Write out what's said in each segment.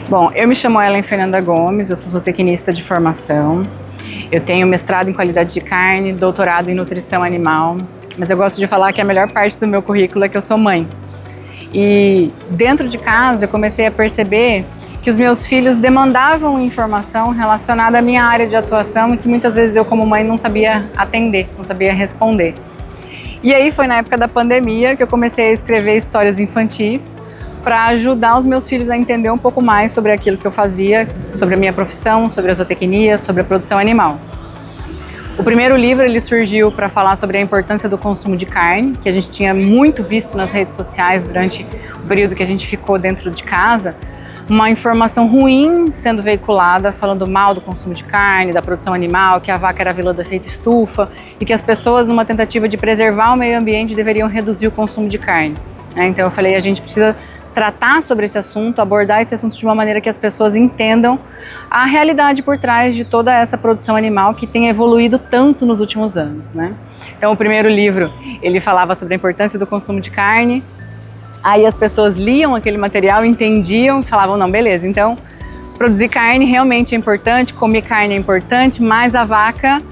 Bom, eu me chamo Ellen Fernanda Gomes, eu sou zootecnista de formação. Eu tenho mestrado em qualidade de carne, doutorado em nutrição animal, mas eu gosto de falar que a melhor parte do meu currículo é que eu sou mãe. E dentro de casa eu comecei a perceber que os meus filhos demandavam informação relacionada à minha área de atuação e que muitas vezes eu como mãe não sabia atender, não sabia responder. E aí foi na época da pandemia que eu comecei a escrever histórias infantis para ajudar os meus filhos a entender um pouco mais sobre aquilo que eu fazia, sobre a minha profissão, sobre a zootecnia, sobre a produção animal. O primeiro livro ele surgiu para falar sobre a importância do consumo de carne, que a gente tinha muito visto nas redes sociais durante o período que a gente ficou dentro de casa, uma informação ruim sendo veiculada, falando mal do consumo de carne, da produção animal, que a vaca era vilã do efeito estufa e que as pessoas, numa tentativa de preservar o meio ambiente, deveriam reduzir o consumo de carne. Então eu falei, a gente precisa tratar sobre esse assunto, abordar esse assunto de uma maneira que as pessoas entendam a realidade por trás de toda essa produção animal que tem evoluído tanto nos últimos anos, né? Então o primeiro livro, ele falava sobre a importância do consumo de carne, aí as pessoas liam aquele material, entendiam e falavam, não, beleza, então produzir carne realmente é importante, comer carne é importante, mas a vaca,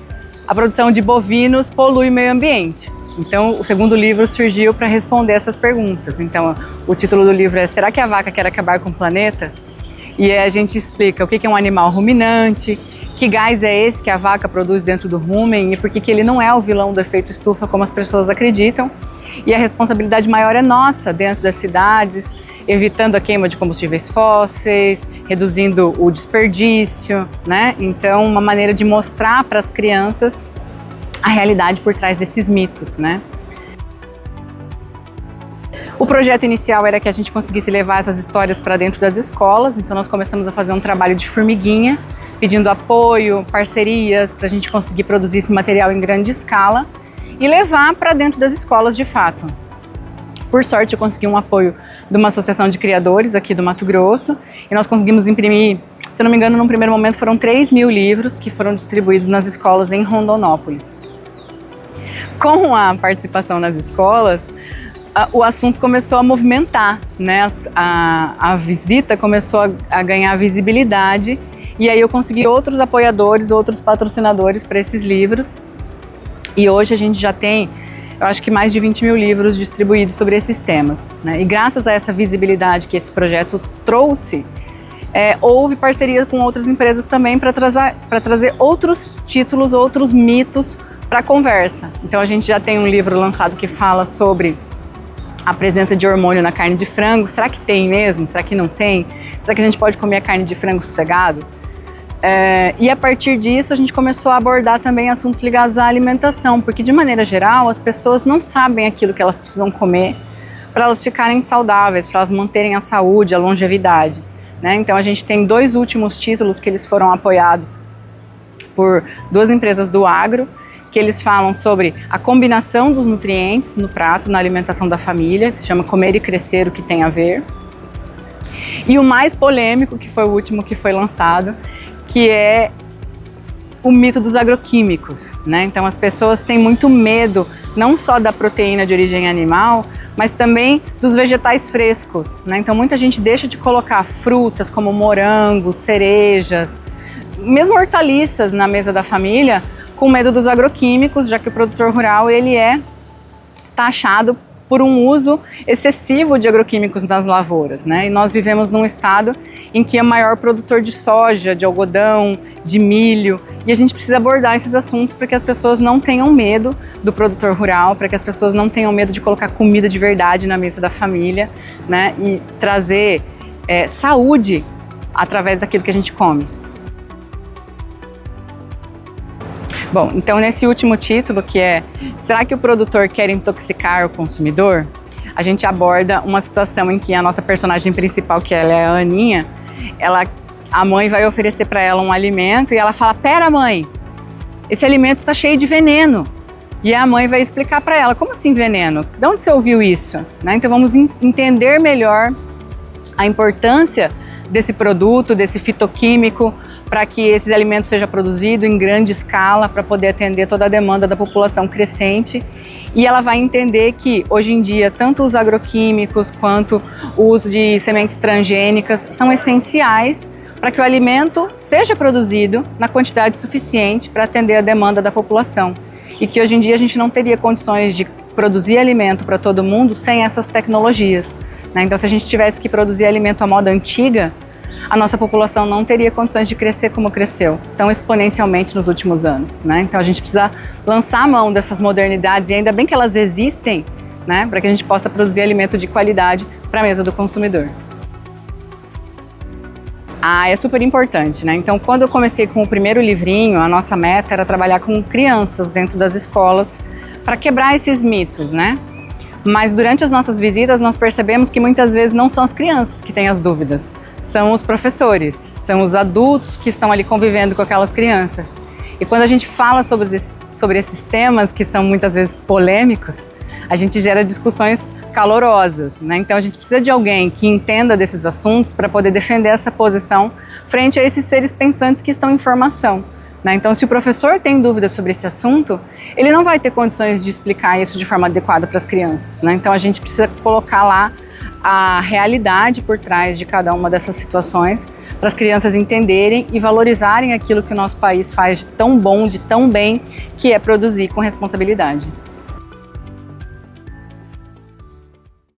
a produção de bovinos polui o meio ambiente. Então, o segundo livro surgiu para responder essas perguntas. Então, o título do livro é Será que a vaca quer acabar com o planeta? E aí a gente explica o que é um animal ruminante, que gás é esse que a vaca produz dentro do rumen e por que ele não é o vilão do efeito estufa como as pessoas acreditam. E a responsabilidade maior é nossa dentro das cidades, evitando a queima de combustíveis fósseis, reduzindo o desperdício, né? Então, uma maneira de mostrar para as crianças a realidade por trás desses mitos, né? O projeto inicial era que a gente conseguisse levar essas histórias para dentro das escolas, então nós começamos a fazer um trabalho de formiguinha, pedindo apoio, parcerias, para a gente conseguir produzir esse material em grande escala e levar para dentro das escolas de fato. Por sorte, eu consegui um apoio de uma associação de criadores aqui do Mato Grosso e nós conseguimos imprimir, se eu não me engano, num primeiro momento foram 3.000 livros que foram distribuídos nas escolas em Rondonópolis. Com a participação nas escolas, o assunto começou a movimentar, né? A visita começou a ganhar visibilidade e aí eu consegui outros apoiadores, outros patrocinadores para esses livros. E hoje a gente já tem, eu acho que mais de 20.000 livros distribuídos sobre esses temas, né? E graças a essa visibilidade que esse projeto trouxe, houve parceria com outras empresas também para trazer outros títulos, outros mitos para a conversa. Então a gente já tem um livro lançado que fala sobre a presença de hormônio na carne de frango. Será que tem mesmo? Será que não tem? Será que a gente pode comer a carne de frango sossegado? E a partir disso a gente começou a abordar também assuntos ligados à alimentação, porque de maneira geral as pessoas não sabem aquilo que elas precisam comer para elas ficarem saudáveis, para elas manterem a saúde, a longevidade, né? Então a gente tem 2 últimos títulos que eles foram apoiados por 2 empresas do agro, que eles falam sobre a combinação dos nutrientes no prato, na alimentação da família, que se chama Comer e Crescer, o que tem a ver. E o mais polêmico, que foi o último que foi lançado, que é o mito dos agroquímicos, né? Então as pessoas têm muito medo, não só da proteína de origem animal, mas também dos vegetais frescos, né? Então muita gente deixa de colocar frutas como morangos, cerejas, mesmo hortaliças na mesa da família, com medo dos agroquímicos, já que o produtor rural ele é taxado por um uso excessivo de agroquímicos nas lavouras, né? E nós vivemos num estado em que é o maior produtor de soja, de algodão, de milho, e a gente precisa abordar esses assuntos para que as pessoas não tenham medo do produtor rural, para que as pessoas não tenham medo de colocar comida de verdade na mesa da família, né? E trazer saúde através daquilo que a gente come. Bom, então nesse último título, que é Será que o produtor quer intoxicar o consumidor? A gente aborda uma situação em que a nossa personagem principal, que ela é a Aninha, a mãe vai oferecer para ela um alimento e ela fala, pera mãe, esse alimento está cheio de veneno. E a mãe vai explicar para ela, como assim veneno? De onde você ouviu isso? Né? Então vamos entender melhor a importância desse produto, desse fitoquímico para que esses alimentos sejam produzidos em grande escala para poder atender toda a demanda da população crescente. E ela vai entender que, hoje em dia, tanto os agroquímicos quanto o uso de sementes transgênicas são essenciais para que o alimento seja produzido na quantidade suficiente para atender a demanda da população. E que hoje em dia a gente não teria condições de produzir alimento para todo mundo sem essas tecnologias, né? Então, se a gente tivesse que produzir alimento à moda antiga, a nossa população não teria condições de crescer como cresceu, tão exponencialmente nos últimos anos, né? Então a gente precisa lançar a mão dessas modernidades, e ainda bem que elas existem, né? Para que a gente possa produzir alimento de qualidade para a mesa do consumidor. É super importante, né? Então, quando eu comecei com o primeiro livrinho, a nossa meta era trabalhar com crianças dentro das escolas para quebrar esses mitos, né? Mas durante as nossas visitas nós percebemos que muitas vezes não são as crianças que têm as dúvidas, são os professores, são os adultos que estão ali convivendo com aquelas crianças. E quando a gente fala sobre esses temas que são muitas vezes polêmicos, a gente gera discussões calorosas, né? Então a gente precisa de alguém que entenda desses assuntos para poder defender essa posição frente a esses seres pensantes que estão em formação. Então, se o professor tem dúvidas sobre esse assunto, ele não vai ter condições de explicar isso de forma adequada para as crianças, né? Então, a gente precisa colocar lá a realidade por trás de cada uma dessas situações para as crianças entenderem e valorizarem aquilo que o nosso país faz de tão bom, de tão bem, que é produzir com responsabilidade.